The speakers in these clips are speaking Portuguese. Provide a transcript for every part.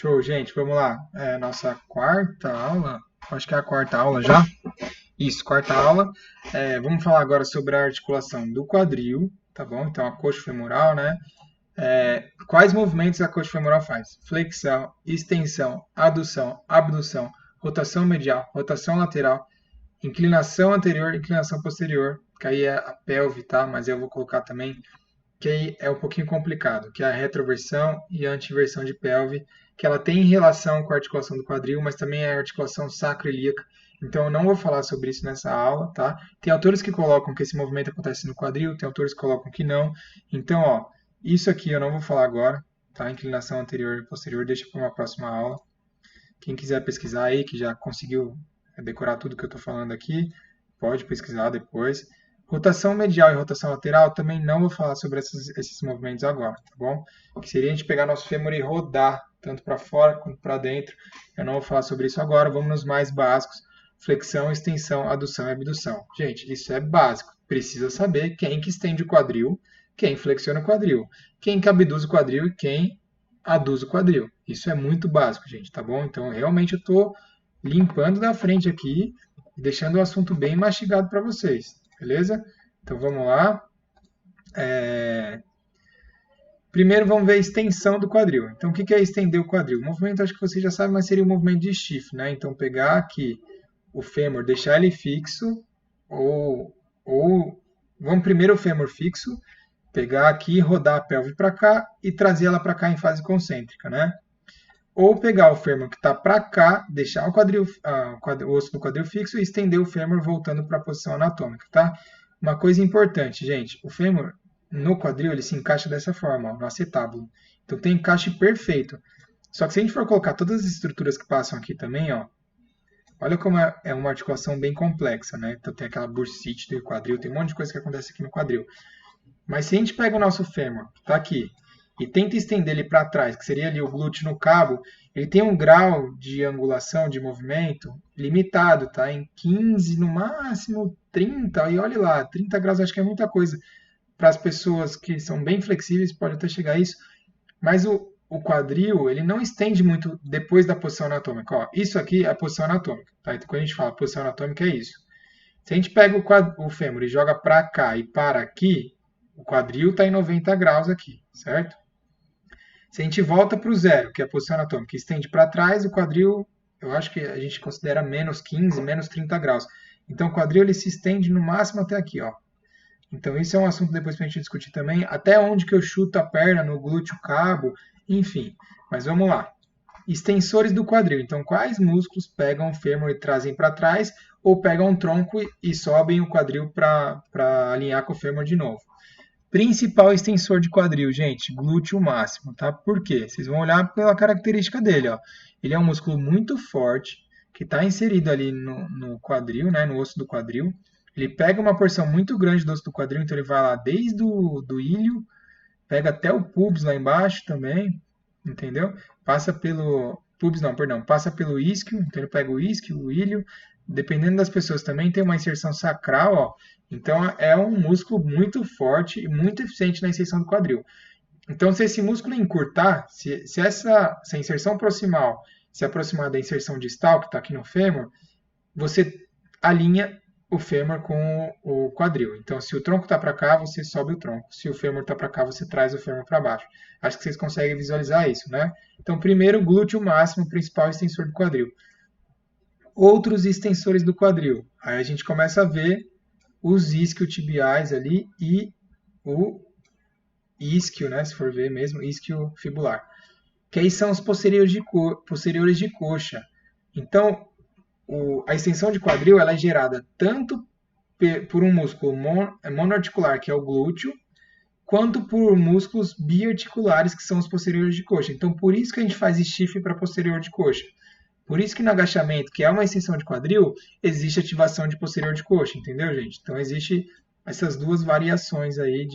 Show, gente, vamos lá. Nossa quarta aula, acho que é a quarta aula já. Isso, quarta aula. Vamos falar agora sobre a articulação do quadril, tá bom? Então, a coxa femoral, né? Quais movimentos a coxa femoral faz? Flexão, extensão, adução, abdução, rotação medial, rotação lateral, inclinação anterior, inclinação posterior, que aí é a pelve, tá? Mas eu vou colocar também que aí é um pouquinho complicado, que é a retroversão e a antiversão de pelve, que ela tem relação com a articulação do quadril, mas também é a articulação sacroiliaca. Então eu não vou falar sobre isso nessa aula, tá? Tem autores que colocam que esse movimento acontece no quadril, tem autores que colocam que não. Então, ó, isso aqui eu não vou falar agora, tá? Inclinação anterior e posterior, deixa para uma próxima aula. Quem quiser pesquisar aí, que já conseguiu decorar tudo que eu estou falando aqui, pode pesquisar depois. Rotação medial e rotação lateral, também não vou falar sobre esses movimentos agora, tá bom? Que seria a gente pegar nosso fêmur e rodar, tanto para fora quanto para dentro. Eu não vou falar sobre isso agora, vamos nos mais básicos. Flexão, extensão, adução e abdução. Gente, isso é básico. Precisa saber quem que estende o quadril, quem flexiona o quadril, quem que abduz o quadril e quem aduz o quadril. Isso é muito básico, gente, tá bom? Então, realmente eu estou limpando da frente aqui e deixando o assunto bem mastigado para vocês, beleza? Então, vamos lá. Primeiro, vamos ver a extensão do quadril. Então, o que é estender o quadril? O movimento, acho que você já sabe, mas seria o movimento de stiff, né? Então, pegar aqui o fêmur, deixar ele fixo, ou vamos primeiro o fêmur fixo, pegar aqui, rodar a pelve para cá e trazer ela para cá em fase concêntrica, né? Ou pegar o fêmur que está para cá, deixar o osso do quadril fixo e estender o fêmur voltando para a posição anatômica, tá? Uma coisa importante, gente, o fêmur no quadril ele se encaixa dessa forma, ó, no acetábulo. Então tem encaixe perfeito. Só que se a gente for colocar todas as estruturas que passam aqui também, ó, olha como é uma articulação bem complexa, né? Então tem aquela bursite do quadril, tem um monte de coisa que acontece aqui no quadril. Mas se a gente pega o nosso fêmur, que está aqui, e tenta estender ele para trás, que seria ali o glúteo no cabo, ele tem um grau de angulação, de movimento, limitado, tá? Em 15, no máximo 30, e olha lá, 30 graus acho que é muita coisa. Para as pessoas que são bem flexíveis, pode até chegar a isso. Mas o quadril, ele não estende muito depois da posição anatômica. Ó, isso aqui é a posição anatômica, tá? Então, quando a gente fala posição anatômica, é isso. Se a gente pega o fêmur e joga para cá e para aqui, o quadril está em 90 graus aqui, certo? Se a gente volta para o zero, que é a posição anatômica, e estende para trás, o quadril, eu acho que a gente considera menos 15, menos 30 graus. Então o quadril ele se estende no máximo até aqui, ó. Então isso é um assunto depois para a gente discutir também, até onde que eu chuto a perna no glúteo cabo, enfim. Mas vamos lá. Extensores do quadril. Então, quais músculos pegam o fêmur e trazem para trás, ou pegam o tronco e sobem o quadril para alinhar com o fêmur de novo? Principal extensor de quadril, gente, glúteo máximo, tá? Por quê? Vocês vão olhar pela característica dele, ó. Ele é um músculo muito forte, que está inserido ali no quadril, né, no osso do quadril. Ele pega uma porção muito grande do osso do quadril, então ele vai lá desde do ilho, pega até o pubis lá embaixo também, entendeu? Passa pelo pubis, não, perdão, passa pelo isquio, então ele pega o isquio, o ilho, dependendo das pessoas também tem uma inserção sacral, ó. Então é um músculo muito forte e muito eficiente na inserção do quadril. Então, se esse músculo encurtar, se essa inserção proximal se aproximar da inserção distal, que está aqui no fêmur, você alinha o fêmur com o quadril. Então, se o tronco está para cá, você sobe o tronco. Se o fêmur está para cá, você traz o fêmur para baixo. Acho que vocês conseguem visualizar isso, né? Então, primeiro, glúteo máximo, principal extensor do quadril. Outros extensores do quadril. Aí a gente começa a ver os isquiotibiais ali e o isquio, né? Se for ver mesmo, isquio fibular. Que aí são os posteriores de coxa. Então, a extensão de quadril ela é gerada tanto por um músculo monoarticular, que é o glúteo, quanto por músculos biarticulares, que são os posteriores de coxa. Então, por isso que a gente faz stiff para posterior de coxa. Por isso que no agachamento, que é uma extensão de quadril, existe ativação de posterior de coxa, entendeu, gente? Então, existe essas duas variações aí,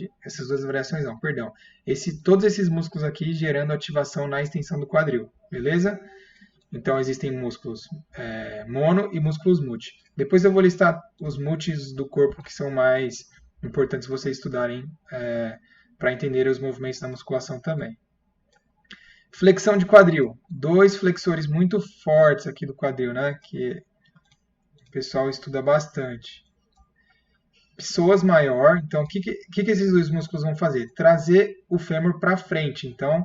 todos esses músculos aqui gerando ativação na extensão do quadril, beleza? Então, existem músculos mono e músculos multi. Depois eu vou listar os multis do corpo que são mais importantes vocês estudarem para entender os movimentos da musculação também. Flexão de quadril. Dois flexores muito fortes aqui do quadril, né? Que o pessoal estuda bastante. Psoas maior. Então, o que esses dois músculos vão fazer? Trazer o fêmur para frente. Então,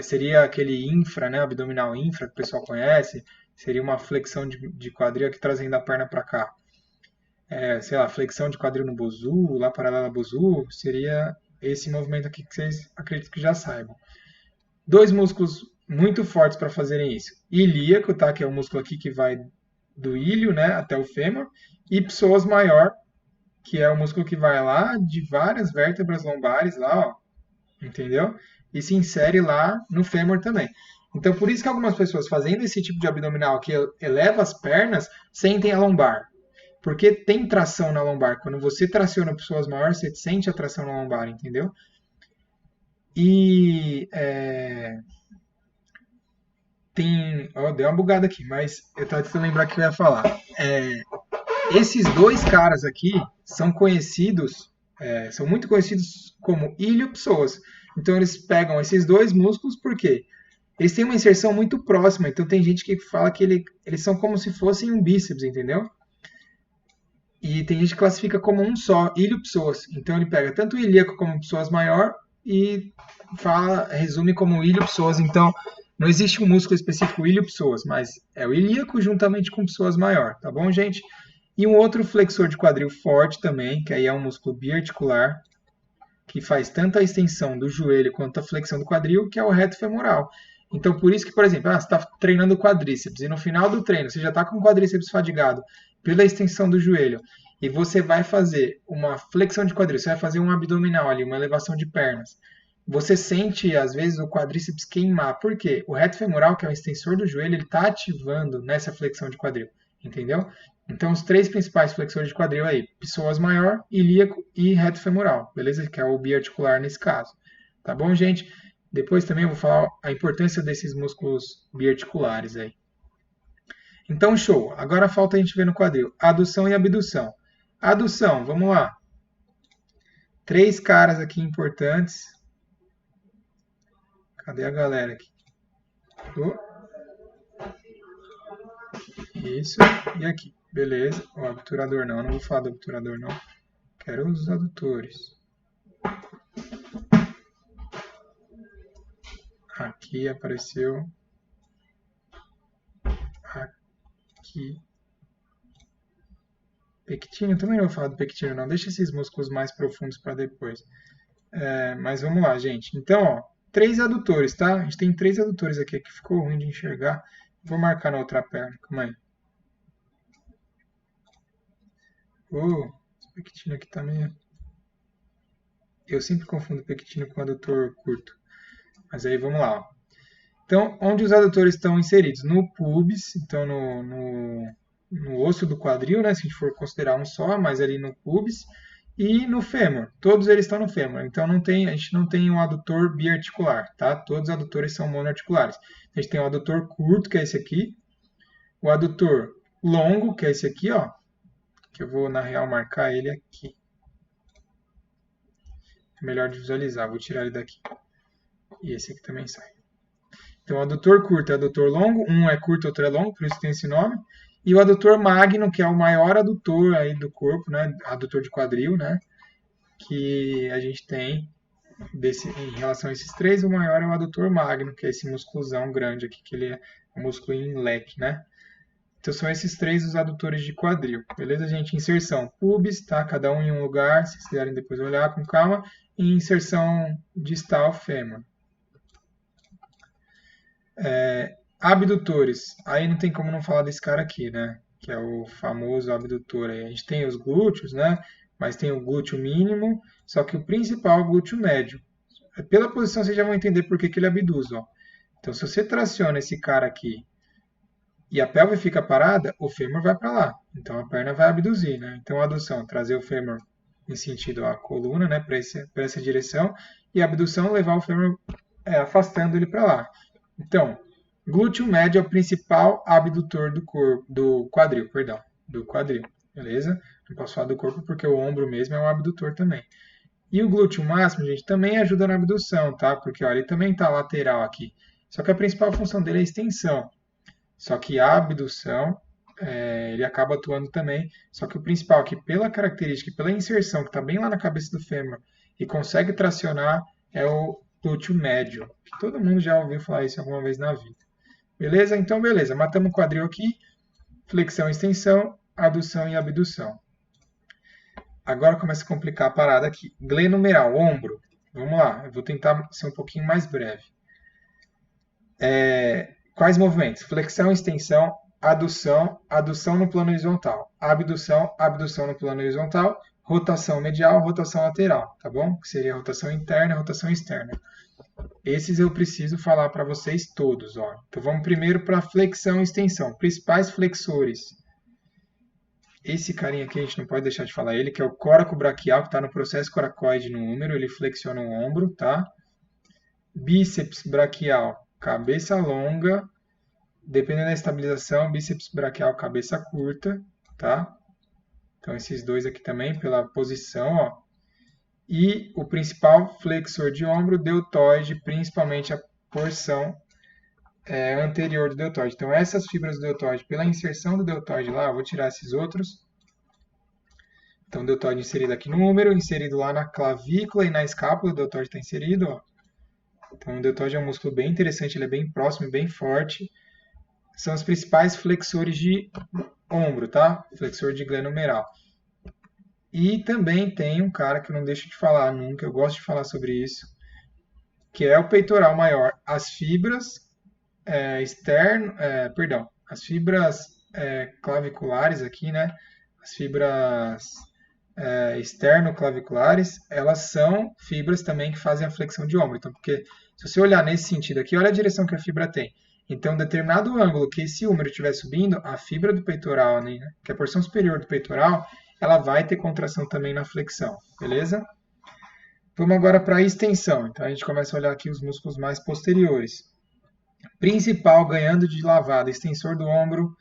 seria aquele infra, né? Abdominal infra, que o pessoal conhece. Seria uma flexão de quadril aqui trazendo a perna para cá. Sei lá, flexão de quadril no bozu, lá paralela bozu. Seria esse movimento aqui que vocês acredito que já saibam. Dois músculos muito fortes para fazerem isso. Ilíaco, tá? Que é o músculo aqui que vai do ilho, né, até o fêmur. E psoas maior, que é o músculo que vai lá de várias vértebras lombares, lá, ó, entendeu? E se insere lá no fêmur também. Então, por isso que algumas pessoas fazendo esse tipo de abdominal que eleva as pernas, sentem a lombar. Porque tem tração na lombar. Quando você traciona psoas maior, você sente a tração na lombar, entendeu? E deu uma bugada aqui, mas eu estava tentando lembrar o que eu ia falar. Esses dois caras aqui são conhecidos, são muito conhecidos como iliopsoas. Então eles pegam esses dois músculos porque eles têm uma inserção muito próxima. Então tem gente que fala que eles são como se fossem um bíceps, entendeu? E tem gente que classifica como um só, iliopsoas. Então ele pega tanto o ilíaco como psoas maior e resume como iliopsoas. Então não existe um músculo específico iliopsoas, mas é o ilíaco juntamente com psoas maior, tá bom, gente? E um outro flexor de quadril forte também, que aí é um músculo biarticular, que faz tanto a extensão do joelho quanto a flexão do quadril, que é o reto femoral. Então, por isso que, por exemplo, você está treinando o quadríceps e no final do treino você já está com o quadríceps fadigado pela extensão do joelho e você vai fazer uma flexão de quadril, você vai fazer um abdominal ali, uma elevação de pernas. Você sente, às vezes, o quadríceps queimar. Por quê? O reto femoral, que é o extensor do joelho, ele está ativando nessa flexão de quadril. Entendeu? Então, os três principais flexores de quadril aí, psoas maior, ilíaco e reto femoral, beleza? Que é o biarticular nesse caso. Tá bom, gente? Depois também eu vou falar a importância desses músculos biarticulares aí. Então, show. Agora falta a gente ver no quadril adução e abdução. Adução, vamos lá. Três caras aqui importantes. Cadê a galera aqui? Isso, e aqui. Beleza. O obturador não vou falar do obturador não. Quero os adutores. Aqui apareceu. Aqui. Pectínio, também não vou falar do pectínio não. Deixa esses músculos mais profundos para depois. Mas vamos lá, gente. Então, ó, três adutores, tá? A gente tem três adutores aqui que ficou ruim de enxergar. Vou marcar na outra perna. Calma aí. Esse pectínio aqui também. Eu sempre confundo pectínio com adutor curto. Mas aí vamos lá. Ó. Então, onde os adutores estão inseridos? No pubis, então no osso do quadril, né? Se a gente for considerar um só, mas ali no pubis. E no fêmur. Todos eles estão no fêmur. Então a gente não tem um adutor biarticular, tá? Todos os adutores são monoarticulares. A gente tem o adutor curto, que é esse aqui. O adutor longo, que é esse aqui, ó. Que eu vou, na real, marcar ele aqui. É melhor de visualizar. Vou tirar ele daqui. E esse aqui também sai. Então, o adutor curto é o adutor longo. Um é curto, outro é longo, por isso tem esse nome. E o adutor magno, que é o maior adutor aí do corpo, né? Adutor de quadril, né? Que a gente tem em relação a esses três, o maior é o adutor magno, que é esse musculozão grande aqui, que ele é um músculo em leque, né? Então são esses três os adutores de quadril, beleza, gente? Inserção pubis, tá? Cada um em um lugar, se vocês quiserem depois olhar com calma. E inserção distal fêmur. Abdutores, aí não tem como não falar desse cara aqui, né? Que é o famoso abdutor. Aí a gente tem os glúteos, né? Mas tem o glúteo mínimo, só que o principal é o glúteo médio. Pela posição vocês já vão entender por que ele abduz, ó. Então se você traciona esse cara aqui e a pelve fica parada, o fêmur vai para lá. Então a perna vai abduzir, né? Então a adução, trazer o fêmur em sentido à coluna, né? Para essa direção. E a abdução, levar o fêmur afastando ele para lá. Então, glúteo médio é o principal abdutor do quadril, beleza? Não posso falar do corpo porque o ombro mesmo é um abdutor também. E o glúteo máximo, gente, também ajuda na abdução, tá? Porque ó, ele também está lateral aqui. Só que a principal função dele é a extensão. Só que a abdução, ele acaba atuando também. Só que o principal aqui, pela característica e pela inserção que está bem lá na cabeça do fêmur e consegue tracionar, é o glúteo médio. Que todo mundo já ouviu falar isso alguma vez na vida. Beleza? Então, beleza. Matamos o quadril aqui. Flexão e extensão, adução e abdução. Agora começa a complicar a parada aqui. Glenumeral, ombro. Vamos lá, eu vou tentar ser um pouquinho mais breve. Quais movimentos? Flexão, extensão, adução, adução no plano horizontal. Abdução, abdução no plano horizontal. Rotação medial, rotação lateral, tá bom? Que seria rotação interna e rotação externa. Esses eu preciso falar para vocês todos, ó. Então vamos primeiro para flexão e extensão. Principais flexores. Esse carinha aqui a gente não pode deixar de falar ele, que é o coraco braquial, que está no processo coracoide no húmero, ele flexiona o ombro, tá? Bíceps braquial, cabeça longa, dependendo da estabilização, bíceps braquial, cabeça curta, tá? Então esses dois aqui também, pela posição, ó. E o principal flexor de ombro, deltoide, principalmente a porção anterior do deltoide. Então, essas fibras do deltoide, pela inserção do deltoide lá, eu vou tirar esses outros. Então, deltoide inserido aqui no húmero, inserido lá na clavícula e na escápula, o deltoide está inserido. Ó. Então, o deltoide é um músculo bem interessante, ele é bem próximo e bem forte. São os principais flexores de ombro, tá? Flexor de glenumeral. E também tem um cara que eu não deixo de falar nunca, eu gosto de falar sobre isso, que é o peitoral maior. As fibras as fibras claviculares aqui, né? As fibras externo-claviculares, elas são fibras também que fazem a flexão de ombro. Então, porque se você olhar nesse sentido aqui, olha a direção que a fibra tem. Então, determinado ângulo que esse húmero estiver subindo, a fibra do peitoral, né, que é a porção superior do peitoral, ela vai ter contração também na flexão, beleza? Vamos agora para a extensão. Então, a gente começa a olhar aqui os músculos mais posteriores. Principal, ganhando de lavada, extensor do ombro,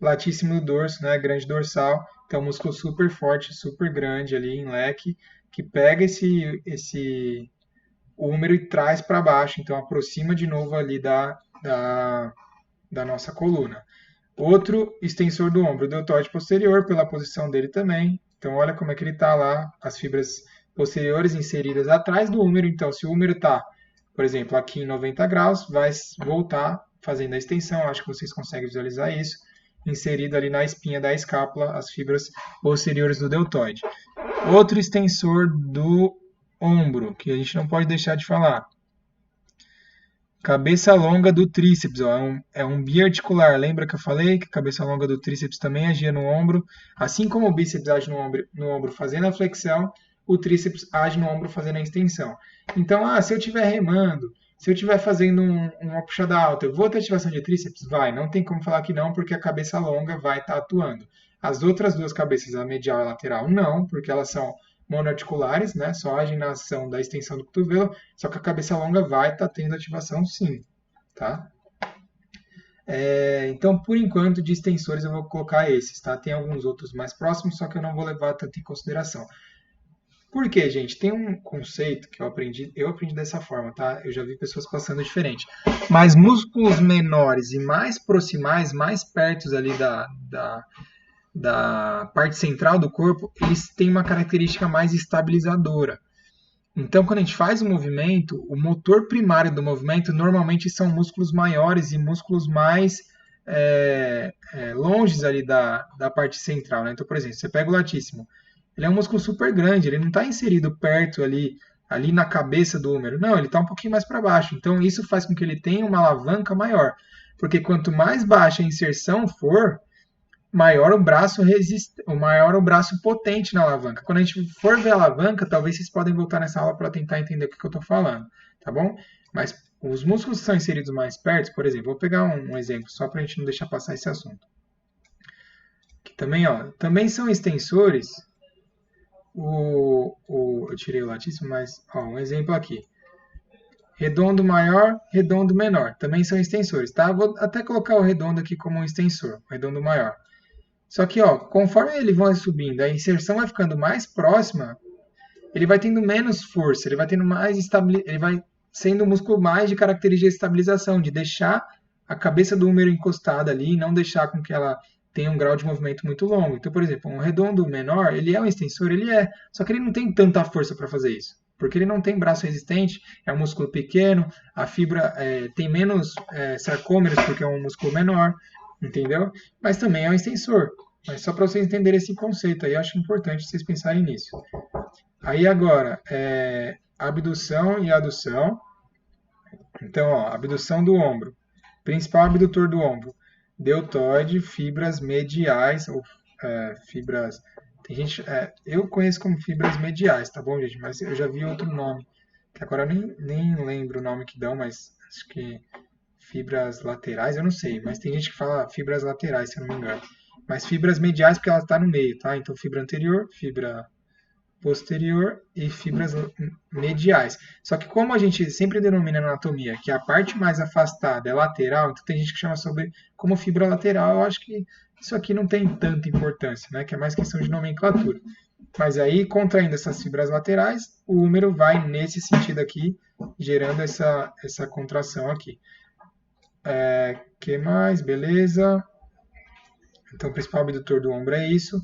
latíssimo do dorso, né, grande dorsal. Então, músculo super forte, super grande ali em leque, que pega esse húmero e traz para baixo. Então, aproxima de novo ali da nossa coluna. Outro extensor do ombro, o deltoide posterior, pela posição dele também. Então, olha como é que ele está lá, as fibras posteriores inseridas atrás do húmero. Então, se o húmero está, por exemplo, aqui em 90 graus, vai voltar fazendo a extensão. Acho que vocês conseguem visualizar isso. Inserido ali na espinha da escápula, as fibras posteriores do deltoide. Outro extensor do ombro, que a gente não pode deixar de falar. Cabeça longa do tríceps, ó, é um biarticular. Lembra que eu falei que a cabeça longa do tríceps também agia no ombro? Assim como o bíceps age no ombro fazendo a flexão, o tríceps age no ombro fazendo a extensão. Então, se eu estiver remando, se eu estiver fazendo uma puxada alta, eu vou ter ativação de tríceps? Vai, não tem como falar que não, porque a cabeça longa vai estar atuando. As outras duas cabeças, a medial e a lateral, não, porque elas são monoarticulares, né? Só agem na ação da extensão do cotovelo, só que a cabeça longa vai estar tendo ativação sim, tá? Então, por enquanto, de extensores eu vou colocar esses, tá? Tem alguns outros mais próximos, só que eu não vou levar tanto em consideração. Por quê, gente? Tem um conceito que eu aprendi dessa forma, tá? Eu já vi pessoas passando diferente. Mas músculos menores e mais proximais, mais perto ali da parte central do corpo, eles têm uma característica mais estabilizadora. Então, quando a gente faz o movimento, o motor primário do movimento normalmente são músculos maiores e músculos mais longes ali da parte central, né? Então, por exemplo, você pega o latíssimo, ele é um músculo super grande, ele não está inserido perto ali na cabeça do húmero, não, ele está um pouquinho mais para baixo. Então, isso faz com que ele tenha uma alavanca maior, porque quanto mais baixa a inserção for, maior o braço potente na alavanca. Quando a gente for ver a alavanca, talvez vocês podem voltar nessa aula para tentar entender o que eu estou falando, tá bom? Mas os músculos que são inseridos mais perto, por exemplo, vou pegar um exemplo só para a gente não deixar passar esse assunto. Que também são extensores. Eu tirei o latíssimo, mas um exemplo aqui. Redondo maior, redondo menor. Também são extensores, tá? Vou até colocar o redondo aqui como um extensor, o redondo maior. Só que, conforme ele vai subindo, a inserção vai ficando mais próxima, ele vai tendo menos força, ele vai tendo mais estabilidade, ele vai sendo um músculo mais de característica de estabilização, de deixar a cabeça do húmero encostada ali e não deixar com que ela tenha um grau de movimento muito longo. Então, por exemplo, um redondo menor, ele é um extensor, ele é, só que ele não tem tanta força para fazer isso, porque ele não tem braço resistente, é um músculo pequeno, a fibra tem menos sarcômeros porque é um músculo menor, entendeu? Mas também é um extensor. Mas só para vocês entenderem esse conceito aí, eu acho importante vocês pensarem nisso. Aí agora, abdução e adução. Então, ó, abdução do ombro. Principal abdutor do ombro. Deltoide, fibras mediais, ou fibras... Tem gente, eu conheço como fibras mediais, tá bom, gente? Mas eu já vi outro nome, que agora eu nem lembro o nome que dão, mas acho que fibras laterais, eu não sei. Mas tem gente que fala fibras laterais, se eu não me engano. Mas fibras mediais porque ela está no meio, tá? Então, fibra anterior, fibra posterior e fibras mediais. Só que como a gente sempre denomina na anatomia que a parte mais afastada é lateral, então tem gente que chama sobre como fibra lateral. Eu acho que isso aqui não tem tanta importância, né? Que é mais questão de nomenclatura. Mas aí, contraindo essas fibras laterais, o húmero vai nesse sentido aqui, gerando essa contração aqui. Que mais? Beleza. Então, o principal abdutor do ombro é isso.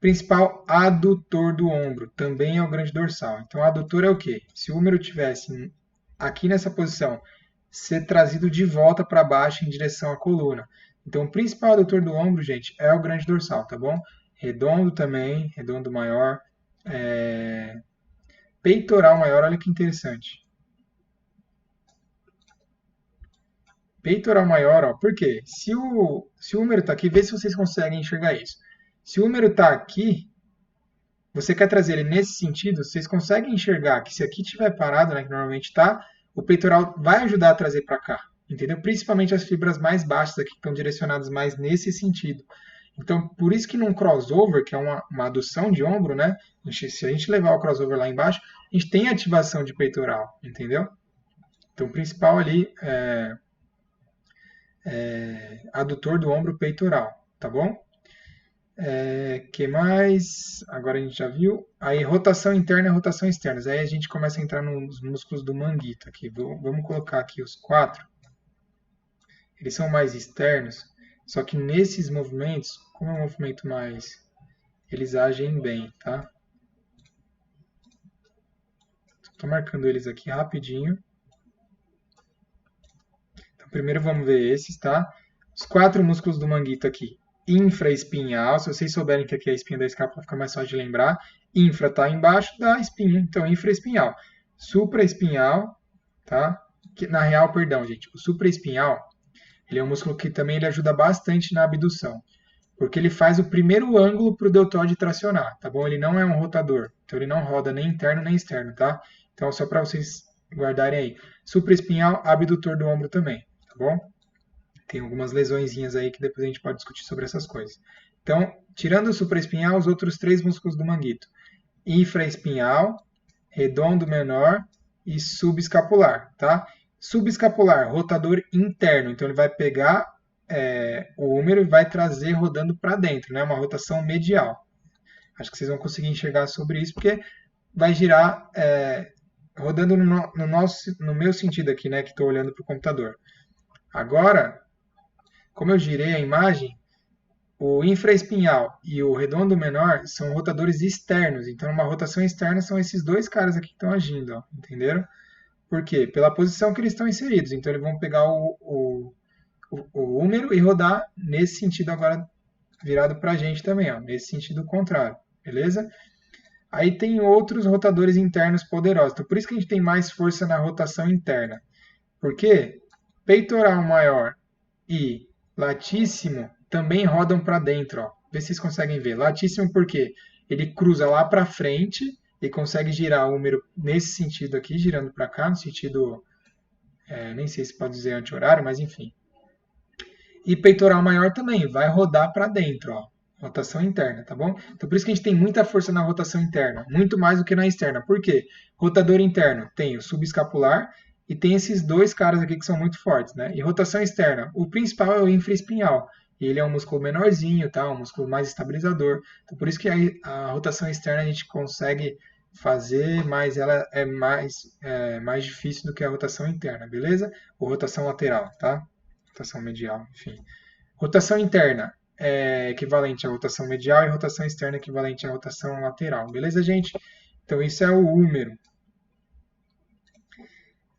Principal adutor do ombro, também é o grande dorsal. Então, adutor é o quê? Se o húmero tivesse aqui nessa posição, ser trazido de volta para baixo em direção à coluna. Então, o principal adutor do ombro, gente, é o grande dorsal, tá bom? Redondo também, redondo maior. Peitoral maior, olha que interessante. Peitoral maior, ó, por quê? Se o húmero está aqui, vê se vocês conseguem enxergar isso. Se o húmero está aqui, você quer trazer ele nesse sentido, vocês conseguem enxergar que se aqui estiver parado, né, que normalmente está, o peitoral vai ajudar a trazer para cá, entendeu? Principalmente as fibras mais baixas aqui, que estão direcionadas mais nesse sentido. Então, por isso que num crossover, que é uma adução de ombro, né, se a gente levar o crossover lá embaixo, a gente tem ativação de peitoral, entendeu? Então, o principal ali é adutor do ombro peitoral, tá bom? Que mais? Agora a gente já viu. Aí rotação interna e rotação externa. Aí a gente começa a entrar nos músculos do manguito aqui. Vamos colocar aqui os 4. Eles são mais externos, só que nesses movimentos, como é um movimento mais... Eles agem bem, tá? Estou marcando eles aqui rapidinho. Então, primeiro vamos ver esses, tá? Os 4 músculos do manguito aqui. Infraespinhal, se vocês souberem que aqui é a espinha da escápula, fica mais fácil de lembrar. Infra está embaixo da espinha, então infraespinhal. Supraespinhal, tá? Na real, perdão, gente, o supraespinhal, ele é um músculo que também ele ajuda bastante na abdução, porque ele faz o primeiro ângulo para o deltoide tracionar, tá bom? Ele não é um rotador, então ele não roda nem interno nem externo, tá? Então, só para vocês guardarem aí. Supraespinhal, abdutor do ombro também, tá bom? Tem algumas lesõezinhas aí que depois a gente pode discutir sobre essas coisas. Então, tirando o supraespinhal, os outros 3 músculos do manguito. Infraespinhal, redondo menor e subescapular, tá? Subescapular, rotador interno. Então, ele vai pegar o húmero e vai trazer rodando para dentro, né? Uma rotação medial. Acho que vocês vão conseguir enxergar sobre isso, porque vai girar rodando no meu sentido aqui, né? Que estou olhando para o computador. Agora, como eu girei a imagem, o infraespinhal e o redondo menor são rotadores externos. Então, uma rotação externa são esses 2 caras aqui que estão agindo, ó, entenderam? Por quê? Pela posição que eles estão inseridos. Então, eles vão pegar o húmero e rodar nesse sentido agora virado para a gente também, ó, nesse sentido contrário, beleza? Aí tem outros rotadores internos poderosos. Então, por isso que a gente tem mais força na rotação interna. Por quê? Peitoral maior e latíssimo também rodam para dentro, ó. Vê se vocês conseguem ver. Latíssimo porque ele cruza lá para frente e consegue girar o húmero nesse sentido aqui, girando para cá, no sentido, nem sei se pode dizer anti-horário, mas enfim. E peitoral maior também, vai rodar para dentro, ó. Rotação interna, tá bom? Então por isso que a gente tem muita força na rotação interna, muito mais do que na externa. Por quê? Rotador interno tem o subescapular e tem esses 2 caras aqui que são muito fortes, né? E rotação externa, o principal é o infraespinhal. E ele é um músculo menorzinho, tá? Um músculo mais estabilizador. Então, por isso que a rotação externa a gente consegue fazer, mas ela é mais difícil do que a rotação interna, beleza? Ou rotação lateral, tá? Rotação medial, enfim. Rotação interna é equivalente à rotação medial e rotação externa é equivalente à rotação lateral, beleza, gente? Então, isso é o húmero.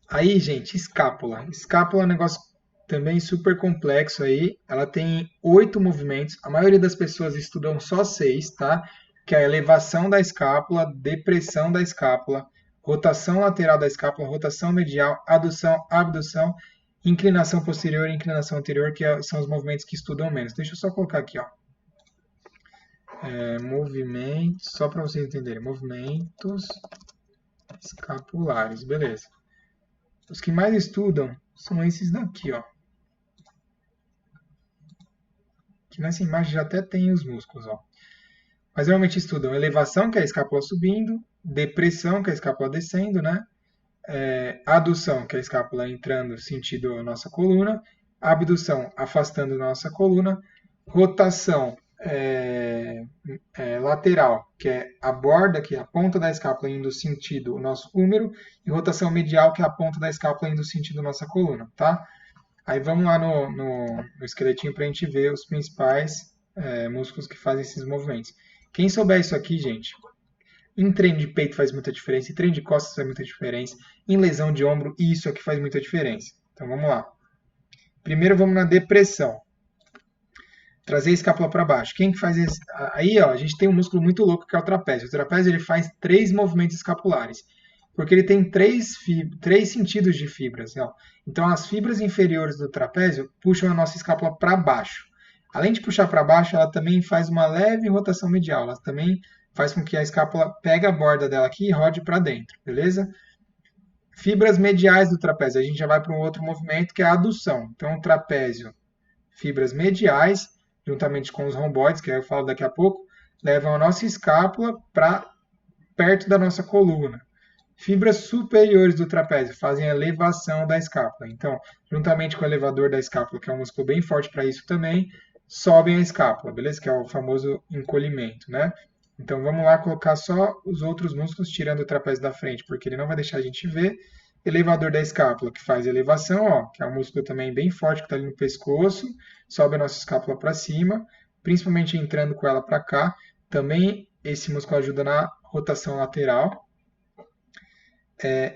Aí, gente, escápula. Escápula é um negócio também super complexo aí. Ela tem 8 movimentos. A maioria das pessoas estudam só 6, tá? Que é a elevação da escápula, depressão da escápula, rotação lateral da escápula, rotação medial, adução, abdução, inclinação posterior e inclinação anterior, que são os movimentos que estudam menos. Deixa eu só colocar aqui, ó. Movimentos, só para vocês entenderem, movimentos escapulares, beleza. Os que mais estudam são esses daqui, ó. Que nessa imagem já até tem os músculos, ó. Mas normalmente estudam elevação, que é a escápula subindo, depressão, que é a escápula descendo, né? Adução, que é a escápula entrando sentido a nossa coluna, abdução, afastando nossa coluna, rotação lateral, que é a borda, que é a ponta da escápula indo sentido o nosso húmero, e rotação medial, que é a ponta da escápula indo sentido a nossa coluna, tá? Aí vamos lá no esqueletinho para a gente ver os principais músculos que fazem esses movimentos. Quem souber isso aqui, gente, em treino de peito faz muita diferença, em treino de costas faz muita diferença, em lesão de ombro, isso aqui faz muita diferença. Então vamos lá. Primeiro vamos na depressão. Trazer a escápula para baixo. Quem que faz esse? Aí, ó, a gente tem um músculo muito louco que é o trapézio. O trapézio ele faz 3 movimentos escapulares, porque ele tem 3 sentidos de fibras. Ó. Então as fibras inferiores do trapézio puxam a nossa escápula para baixo. Além de puxar para baixo, ela também faz uma leve rotação medial. Ela também faz com que a escápula pegue a borda dela aqui e rode para dentro, beleza? Fibras mediais do trapézio. A gente já vai para um outro movimento que é a adução. Então o trapézio, fibras mediais, juntamente com os romboides, que eu falo daqui a pouco, levam a nossa escápula para perto da nossa coluna. Fibras superiores do trapézio fazem a elevação da escápula. Então, juntamente com o elevador da escápula, que é um músculo bem forte para isso também, sobem a escápula, beleza? Que é o famoso encolhimento, né? Então, vamos lá colocar só os outros músculos, tirando o trapézio da frente, porque ele não vai deixar a gente ver. Elevador da escápula, que faz elevação, ó, que é um músculo também bem forte que está ali no pescoço, sobe a nossa escápula para cima, principalmente entrando com ela para cá. Também esse músculo ajuda na rotação lateral.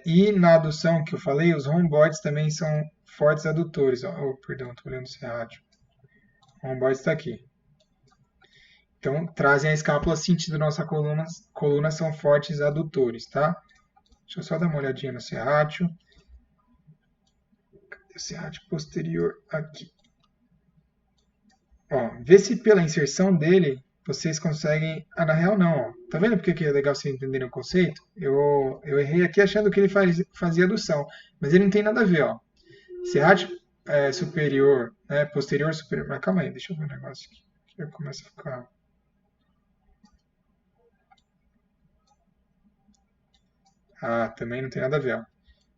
E na adução que eu falei, os romboides também são fortes adutores. Perdão, estou olhando o serrátil. O romboide está aqui. Então, trazem a escápula sentido nossa coluna, são fortes adutores, tá? Deixa eu só dar uma olhadinha no serrátil. Cadê o serrátil posterior? Aqui. Ó, vê se pela inserção dele vocês conseguem... Ah, na real não. Ó. Tá vendo porque que é legal vocês entenderem o conceito? Eu errei aqui achando que ele fazia adução. Mas ele não tem nada a ver, ó. Serrátil superior, né, posterior superior. Mas calma aí, deixa eu ver um negócio aqui. Que começa a ficar... Ah, também não tem nada a ver. Ó.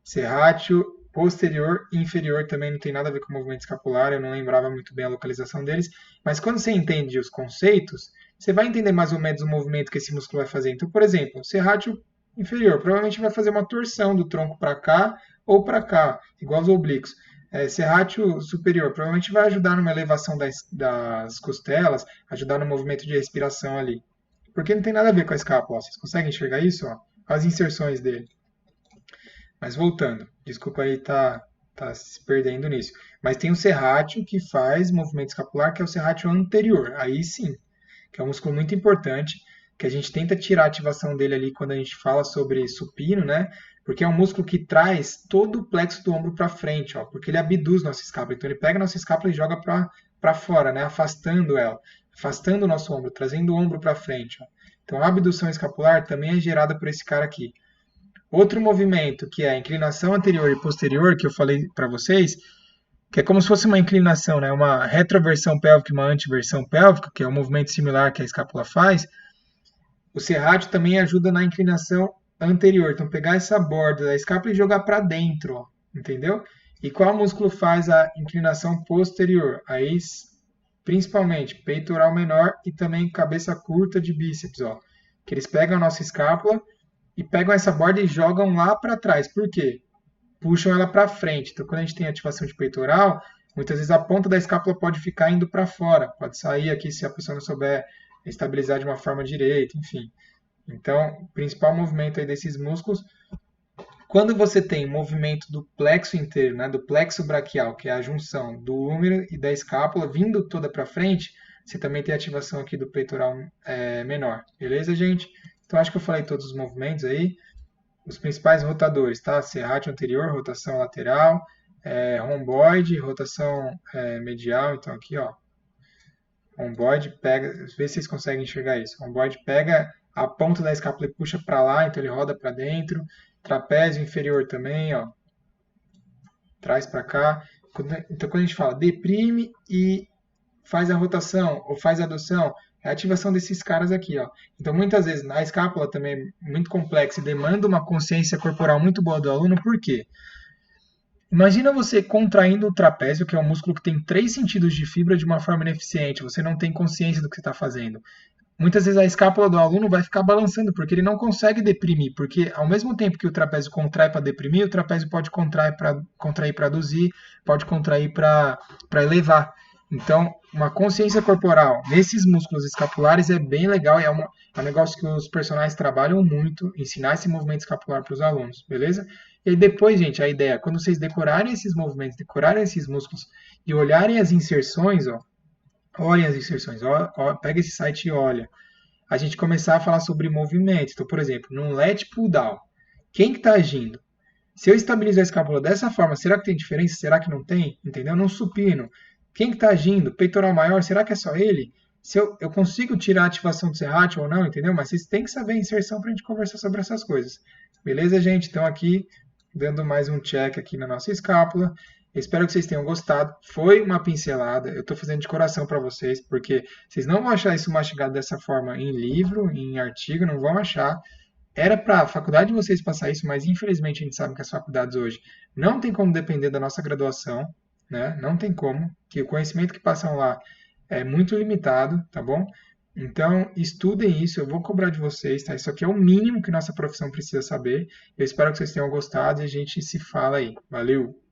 Serrátil posterior e inferior também não tem nada a ver com o movimento escapular, eu não lembrava muito bem a localização deles, mas quando você entende os conceitos, você vai entender mais ou menos o movimento que esse músculo vai fazer. Então, por exemplo, o serrátil inferior provavelmente vai fazer uma torção do tronco para cá ou para cá, igual os oblíquos. Serrátil superior provavelmente vai ajudar numa elevação das costelas, ajudar no movimento de respiração ali. Porque não tem nada a ver com a escápula. Ó. Vocês conseguem enxergar isso? Ó? As inserções dele. Mas voltando, desculpa aí tá se perdendo nisso. Mas tem o serrátil que faz movimento escapular, que é o serrátil anterior. Aí sim, que é um músculo muito importante, que a gente tenta tirar a ativação dele ali quando a gente fala sobre supino, né? Porque é um músculo que traz todo o plexo do ombro para frente, ó, porque ele abduz nossa escápula. Então ele pega a nossa escápula e joga para fora, né? Afastando ela, afastando o nosso ombro, trazendo o ombro para frente. Ó. Então a abdução escapular também é gerada por esse cara aqui. Outro movimento, que é a inclinação anterior e posterior, que eu falei para vocês, que é como se fosse uma inclinação, né? Uma retroversão pélvica e uma antiversão pélvica, que é um movimento similar que a escápula faz. O serrátil também ajuda na inclinação anterior. Então, pegar essa borda da escápula e jogar para dentro, ó, entendeu? E qual músculo faz a inclinação posterior? Aí, principalmente, peitoral menor e também cabeça curta de bíceps, ó. Que eles pegam a nossa escápula e pegam essa borda e jogam lá para trás. Por quê? Puxam ela para frente. Então, quando a gente tem ativação de peitoral, muitas vezes a ponta da escápula pode ficar indo para fora, pode sair aqui se a pessoa não souber estabilizar de uma forma direita, enfim. Então, o principal movimento aí desses músculos, quando você tem o movimento do plexo inteiro, né, do plexo braquial, que é a junção do húmero e da escápula, vindo toda para frente, você também tem a ativação aqui do peitoral menor. Beleza, gente? Então, acho que eu falei todos os movimentos aí. Os principais rotadores, tá? Serrátil anterior, rotação lateral, romboide, rotação medial. Então, aqui, ó, romboide pega, vê se vocês conseguem enxergar isso. Romboide pega a ponta da escápula e puxa para lá, então ele roda para dentro. Trapézio inferior também, ó, traz para cá. Então, quando a gente fala deprime e faz a rotação ou faz a adução, é a ativação desses caras aqui, ó. Então, muitas vezes, a escápula também é muito complexa e demanda uma consciência corporal muito boa do aluno, por quê? Imagina você contraindo o trapézio, que é um músculo que tem 3 sentidos de fibra de uma forma ineficiente, você não tem consciência do que você está fazendo. Muitas vezes a escápula do aluno vai ficar balançando, porque ele não consegue deprimir, porque ao mesmo tempo que o trapézio contrai para deprimir, o trapézio pode contrair para aduzir, pode contrair para elevar. Então, uma consciência corporal nesses músculos escapulares é bem legal e é um negócio que os personagens trabalham muito, ensinar esse movimento escapular para os alunos, beleza? E aí depois, gente, a ideia, quando vocês decorarem esses movimentos, decorarem esses músculos e olharem as inserções, ó, olhem as inserções, pega esse site e olha. A gente começar a falar sobre movimento. Então, por exemplo, num lat pull down, quem que está agindo? Se eu estabilizo a escápula dessa forma, será que tem diferença? Será que não tem? Entendeu? Num supino, quem que está agindo? Peitoral maior, será que é só ele? Se eu consigo tirar a ativação do serrátil ou não, entendeu? Mas vocês têm que saber a inserção para a gente conversar sobre essas coisas. Beleza, gente? Então aqui, dando mais um check aqui na nossa escápula. Espero que vocês tenham gostado. Foi uma pincelada. Eu estou fazendo de coração para vocês, porque vocês não vão achar isso mastigado dessa forma em livro, em artigo, não vão achar. Era para a faculdade de vocês passar isso, mas infelizmente a gente sabe que as faculdades hoje não tem como depender da nossa graduação, né? Não tem como, que o conhecimento que passam lá é muito limitado, tá bom? Então, estudem isso, eu vou cobrar de vocês, tá? Isso aqui é o mínimo que nossa profissão precisa saber. Eu espero que vocês tenham gostado e a gente se fala aí. Valeu!